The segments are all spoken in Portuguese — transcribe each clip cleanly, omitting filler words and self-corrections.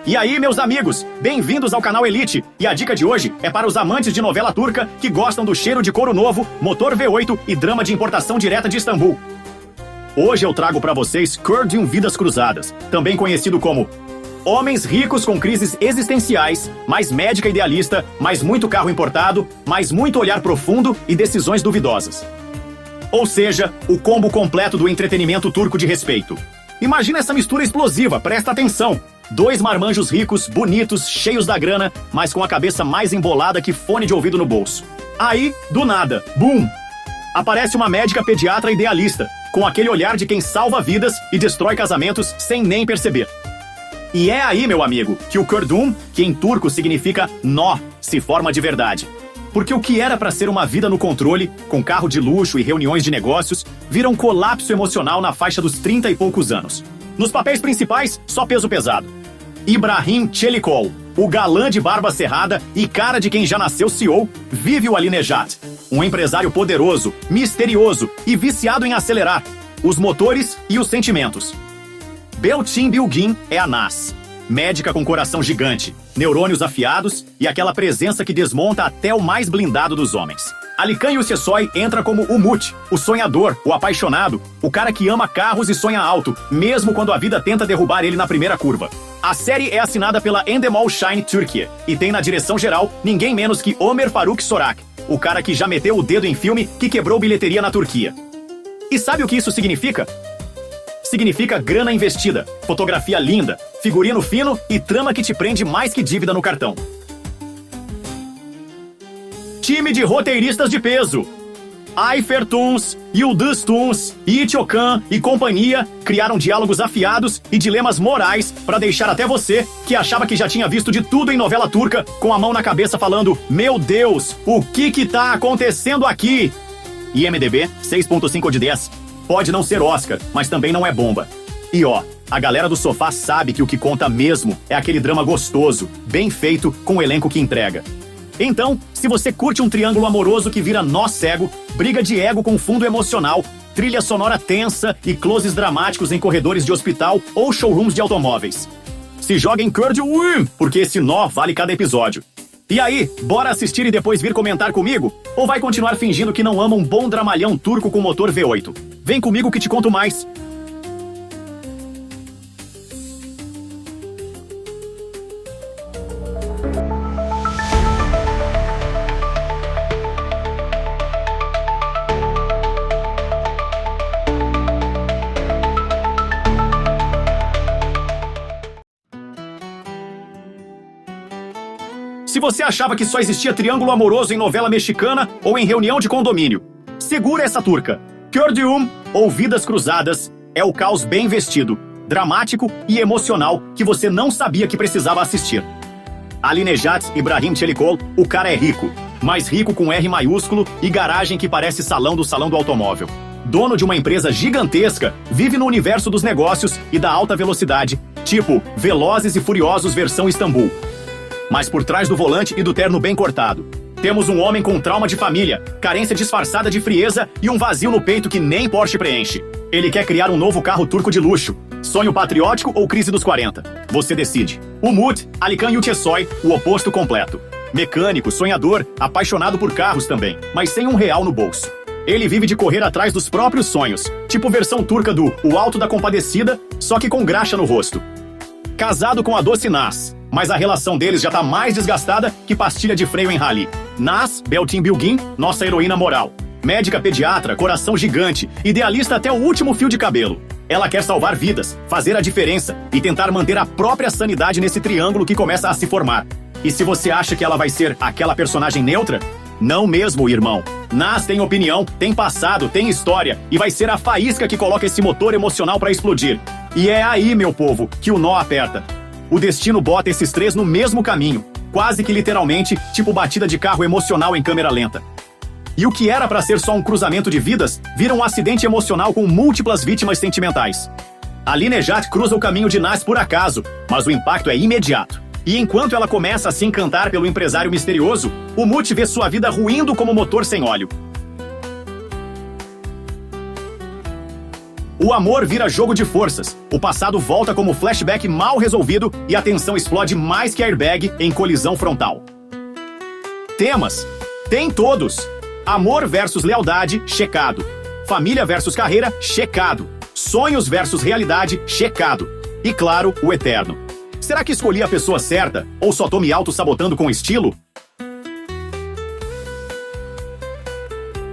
E aí, meus amigos, bem-vindos ao canal Elite, e a dica de hoje é para os amantes de novela turca que gostam do cheiro de couro novo, motor V8 e drama de importação direta de Istambul. Hoje eu trago para vocês Kurdun Vidas Cruzadas, também conhecido como homens ricos com crises existenciais, mais médica idealista, mais muito carro importado, mais muito olhar profundo e decisões duvidosas. Ou seja, o combo completo do entretenimento turco de respeito. Imagina essa mistura explosiva, presta atenção. 2 marmanjos ricos, bonitos, cheios da grana, mas com a cabeça mais embolada que fone de ouvido no bolso. Aí, do nada, bum! Aparece uma médica pediatra idealista, com aquele olhar de quem salva vidas e destrói casamentos sem nem perceber. E é aí, meu amigo, que o Kurdun, que em turco significa nó, se forma de verdade. Porque o que era para ser uma vida no controle, com carro de luxo e reuniões de negócios, vira um colapso emocional na faixa dos 30 e poucos anos. Nos papéis principais, só peso pesado. Ibrahim Çelikol, o galã de barba cerrada e cara de quem já nasceu CEO, vive o Ali Nejat, um empresário poderoso, misterioso e viciado em acelerar os motores e os sentimentos. Belçin Bilgin é a Naz, médica com coração gigante, neurônios afiados e aquela presença que desmonta até o mais blindado dos homens. Alikan Yucesoy entra como o Umut, o sonhador, o apaixonado, o cara que ama carros e sonha alto, mesmo quando a vida tenta derrubar ele na primeira curva. A série é assinada pela Endemol Shine Türkiye e tem na direção geral ninguém menos que Ömer Faruk Sorak, o cara que já meteu o dedo em filme que quebrou bilheteria na Turquia. E sabe o que isso significa? Significa grana investida, fotografia linda, figurino fino e trama que te prende mais que dívida no cartão. Time de roteiristas de peso. Ayfer Tunç, Yıldız Tunç, Yiğit Okan e companhia criaram diálogos afiados e dilemas morais para deixar até você, que achava que já tinha visto de tudo em novela turca, com a mão na cabeça falando: meu Deus, o que tá acontecendo aqui? IMDb 6.5 de 10. Pode não ser Oscar, mas também não é bomba. E ó, a galera do sofá sabe que o que conta mesmo é aquele drama gostoso, bem feito, com o elenco que entrega. Então, se você curte um triângulo amoroso que vira nó cego, briga de ego com fundo emocional, trilha sonora tensa e closes dramáticos em corredores de hospital ou showrooms de automóveis, se joga em Kurdun, porque esse nó vale cada episódio. E aí, bora assistir e depois vir comentar comigo? Ou vai continuar fingindo que não ama um bom dramalhão turco com motor V8? Vem comigo que te conto mais. Se você achava que só existia triângulo amoroso em novela mexicana ou em reunião de condomínio, segura essa turca. Kurdun, ou Vidas Cruzadas, é o caos bem vestido, dramático e emocional que você não sabia que precisava assistir. Ali Nejat Ibrahim Çelikol, o cara é rico, mas rico com R maiúsculo e garagem que parece salão do automóvel. Dono de uma empresa gigantesca, vive no universo dos negócios e da alta velocidade, tipo Velozes e Furiosos versão Istambul. Mas por trás do volante e do terno bem cortado, temos um homem com trauma de família, carência disfarçada de frieza e um vazio no peito que nem Porsche preenche. Ele quer criar um novo carro turco de luxo. Sonho patriótico ou crise dos 40? Você decide. Umut, Alikan Yucesoy, o oposto completo. Mecânico, sonhador, apaixonado por carros também, mas sem R$1 no bolso. Ele vive de correr atrás dos próprios sonhos, tipo versão turca do O Alto da Compadecida, só que com graxa no rosto. Casado com a doce Naz, mas a relação deles já tá mais desgastada que pastilha de freio em rally. Naz, Belçin Bilgin, nossa heroína moral. Médica pediatra, coração gigante, idealista até o último fio de cabelo. Ela quer salvar vidas, fazer a diferença e tentar manter a própria sanidade nesse triângulo que começa a se formar. E se você acha que ela vai ser aquela personagem neutra? Não mesmo, irmão. Naz tem opinião, tem passado, tem história e vai ser a faísca que coloca esse motor emocional pra explodir. E é aí, meu povo, que o nó aperta. O destino bota esses 3 no mesmo caminho, quase que literalmente, tipo batida de carro emocional em câmera lenta. E o que era pra ser só um cruzamento de vidas, vira um acidente emocional com múltiplas vítimas sentimentais. Ali Nejat cruza o caminho de Naz por acaso, mas o impacto é imediato. E enquanto ela começa a se encantar pelo empresário misterioso, o Umut vê sua vida ruindo como motor sem óleo. O amor vira jogo de forças, o passado volta como flashback mal resolvido e a tensão explode mais que airbag em colisão frontal. Temas: tem todos. Amor versus lealdade, checado. Família versus carreira, checado. Sonhos versus realidade, checado. E claro, o eterno. Será que escolhi a pessoa certa ou só tô me auto-sabotando com estilo?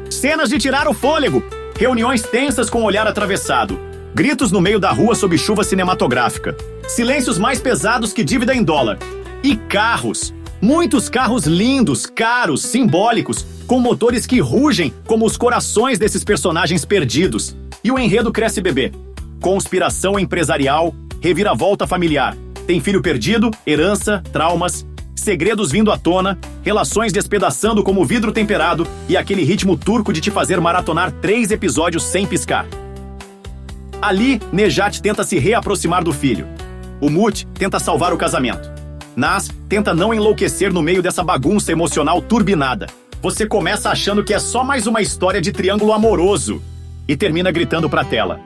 Cenas de tirar o fôlego. Reuniões tensas com olhar atravessado. Gritos no meio da rua sob chuva cinematográfica. Silêncios mais pesados que dívida em dólar. E carros. Muitos carros lindos, caros, simbólicos, com motores que rugem como os corações desses personagens perdidos. E o enredo cresce bebê. Conspiração empresarial, reviravolta familiar. Tem filho perdido, herança, traumas, segredos vindo à tona, relações despedaçando como vidro temperado e aquele ritmo turco de te fazer maratonar 3 episódios sem piscar. Ali, Nejat tenta se reaproximar do filho. Umut tenta salvar o casamento. Naz tenta não enlouquecer no meio dessa bagunça emocional turbinada. Você começa achando que é só mais uma história de triângulo amoroso e termina gritando pra tela: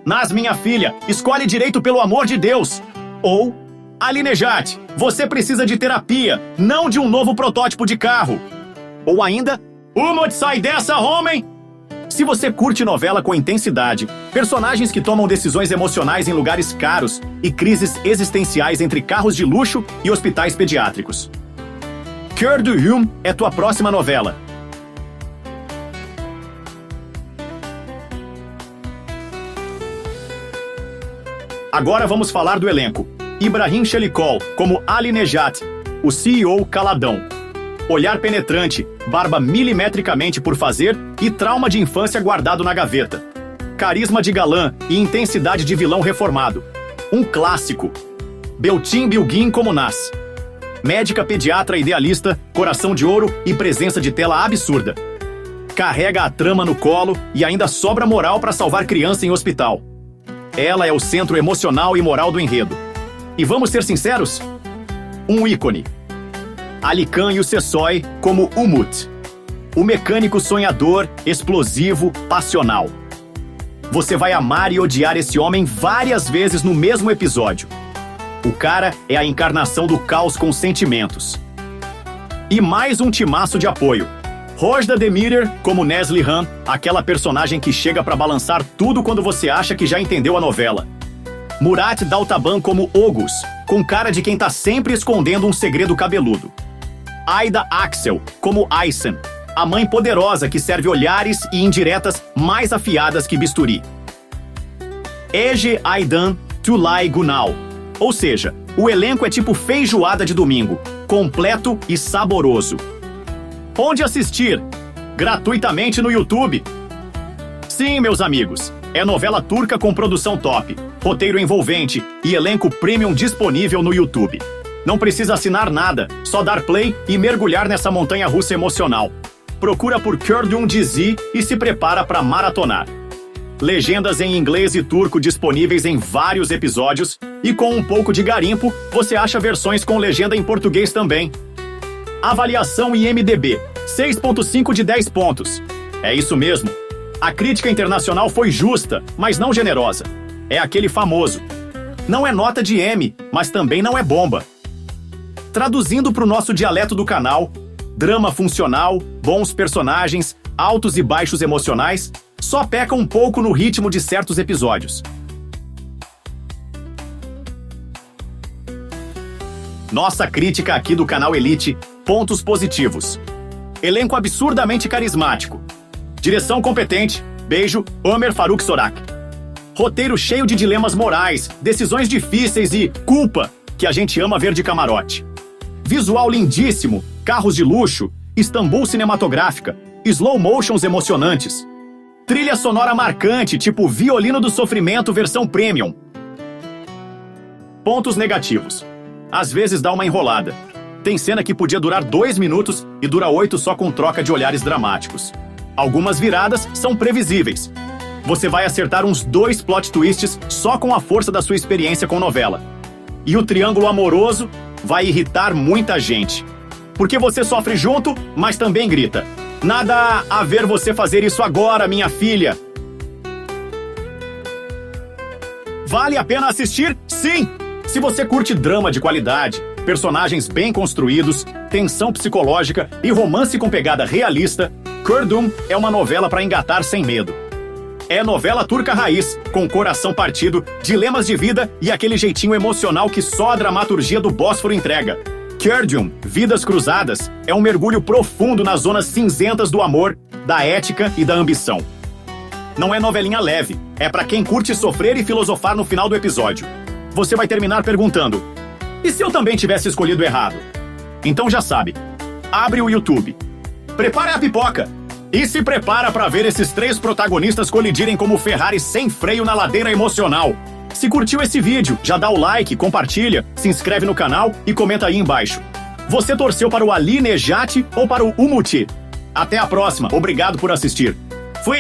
Naz, minha filha, escolhe direito pelo amor de Deus! Ou Ali Nejat, você precisa de terapia, não de um novo protótipo de carro. Ou ainda, Umut, sai dessa, homem! Se você curte novela com intensidade, personagens que tomam decisões emocionais em lugares caros e crises existenciais entre carros de luxo e hospitais pediátricos, Cœur de Homme é tua próxima novela. Agora vamos falar do elenco. Ibrahim Chelikol, como Ali Nejat, o CEO caladão. Olhar penetrante, barba milimetricamente por fazer e trauma de infância guardado na gaveta. Carisma de galã e intensidade de vilão reformado. Um clássico. Beltin Bilgin como Naz. Médica pediatra idealista, coração de ouro e presença de tela absurda. Carrega a trama no colo e ainda sobra moral para salvar criança em hospital. Ela é o centro emocional e moral do enredo. E vamos ser sinceros? Um ícone. Ali Khan Youssef como Umut. O mecânico sonhador, explosivo, passional. Você vai amar e odiar esse homem várias vezes no mesmo episódio. O cara é a encarnação do caos com sentimentos. E mais um timaço de apoio. Rojda Demirer como Neslihan, aquela personagem que chega pra balançar tudo quando você acha que já entendeu a novela. Murat Daltaban como Ogus, com cara de quem tá sempre escondendo um segredo cabeludo. Aida Axel como Aysen, a mãe poderosa que serve olhares e indiretas mais afiadas que bisturi. Ege Aydan Tulay Gunal, ou seja, o elenco é tipo feijoada de domingo, completo e saboroso. Onde assistir? Gratuitamente no YouTube. Sim, meus amigos, é novela turca com produção top, roteiro envolvente e elenco premium disponível no YouTube. Não precisa assinar nada, só dar play e mergulhar nessa montanha-russa emocional. Procura por Cœur de Homme Dizi e se prepara para maratonar. Legendas em inglês e turco disponíveis em vários episódios e com um pouco de garimpo, você acha versões com legenda em português também. Avaliação IMDb, 6.5 de 10 pontos. É isso mesmo. A crítica internacional foi justa, mas não generosa. É aquele famoso. Não é nota de M, mas também não é bomba. Traduzindo para o nosso dialeto do canal, drama funcional, bons personagens, altos e baixos emocionais, só peca um pouco no ritmo de certos episódios. Nossa crítica aqui do canal Elite, pontos positivos. Elenco absurdamente carismático. Direção competente, beijo, Ömer Faruk Sorak. Roteiro cheio de dilemas morais, decisões difíceis e culpa, que a gente ama ver de camarote. Visual lindíssimo, carros de luxo, Istambul cinematográfica, slow motions emocionantes. Trilha sonora marcante, tipo Violino do Sofrimento versão premium. Pontos negativos. Às vezes dá uma enrolada. Tem cena que podia durar 2 minutos e dura 8 só com troca de olhares dramáticos. Algumas viradas são previsíveis. Você vai acertar uns 2 plot twists só com a força da sua experiência com novela. E o triângulo amoroso vai irritar muita gente. Porque você sofre junto, mas também grita. Nada a ver você fazer isso agora, minha filha. Vale a pena assistir? Sim! Se você curte drama de qualidade, personagens bem construídos, tensão psicológica e romance com pegada realista, Kurdum é uma novela para engatar sem medo. É novela turca raiz, com coração partido, dilemas de vida e aquele jeitinho emocional que só a dramaturgia do Bósforo entrega. Kurdum, Vidas Cruzadas, é um mergulho profundo nas zonas cinzentas do amor, da ética e da ambição. Não é novelinha leve, é para quem curte sofrer e filosofar no final do episódio. Você vai terminar perguntando: e se eu também tivesse escolhido errado? Então já sabe, abre o YouTube, prepara a pipoca e se prepara para ver esses 3 protagonistas colidirem como Ferrari sem freio na ladeira emocional. Se curtiu esse vídeo, já dá o like, compartilha, se inscreve no canal e comenta aí embaixo. Você torceu para o Ali Nejati ou para o Umuti? Até a próxima, obrigado por assistir. Fui!